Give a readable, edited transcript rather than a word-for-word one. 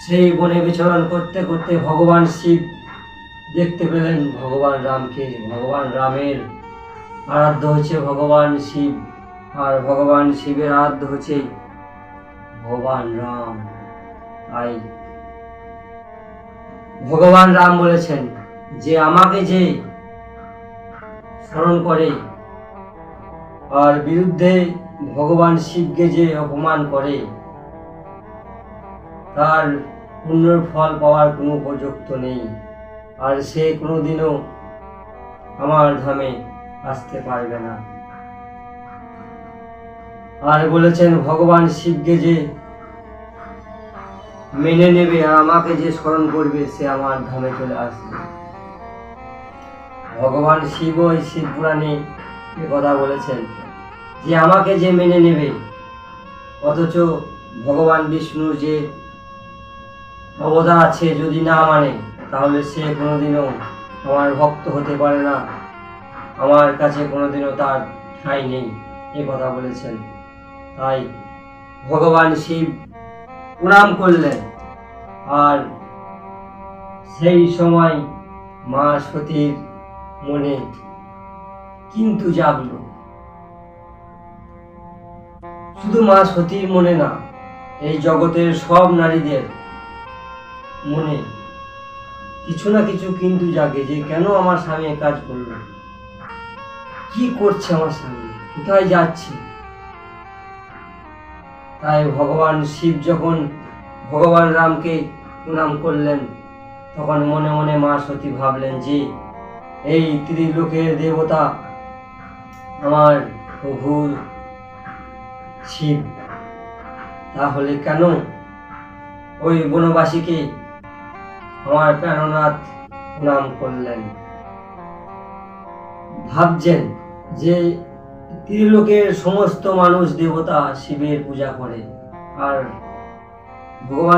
সেই বনে বিচরণ করতে করতে ভগবান শিব দেখতে পেলেন ভগবান রামকে। ভগবান রামের আরাধ্য হচ্ছে ভগবান শিব, আর ভগবান শিবের আরাধ্য হচ্ছে ভগবান রাম। তাই ভগবান রাম বলেছেন যে আমাকে যে স্মরণ করে আর বিরুদ্ধে ভগবান শিবকে যে অপমান করে তার পুণ্যের ফল পাওয়ার কোনো উপযুক্ত নেই, আর সে কোনোদিনও আমার ধামে আসতে পারবে না। আর বলেছেন ভগবান শিবকে যে মেনে নেবে আর আমাকে যে স্মরণ করবে সে আমার ধামে চলে আসবে। ভগবান শিব ওই শিব পুরাণে এ কথা বলেছেন যে আমাকে যে মেনে নেবে, অথচ ভগবান বিষ্ণুর যে অবদান আছে যদি না মানে তাহলে সে কোনোদিনও আমার ভক্ত হতে পারে না, আমার কাছে কোনোদিনও তার ঠাঁই নেই, এ কথা বলেছেন। তাই ভগবান শিব প্রণাম করলেন, আর সেই সময় মা সতীর মনে কিন্তু জাগলো। শুধু মা সতীর মনে না, এই জগতের সব নারীদের মনে কিছু না কিছু কিন্তু জাগে যে কেন আমার স্বামী কাজ করলো, কি করছে আমার স্বামী, কোথায় যাচ্ছে। তাই ভগবান শিব যখন ভগবান রামকে প্রণাম করলেন তখন মনে মনে মা সতী ভাবলেন যে এই ত্রিলোকের দেবতা আমার প্রভু শিব, তাহলে কেন ওই বনবাসীকে আমার প্রাণনাথ প্রণাম করলেন। ভাবছেন যে ত্রিলোকের সমস্ত মানুষ দেবতা শিবের পূজা করে, আর ভগবান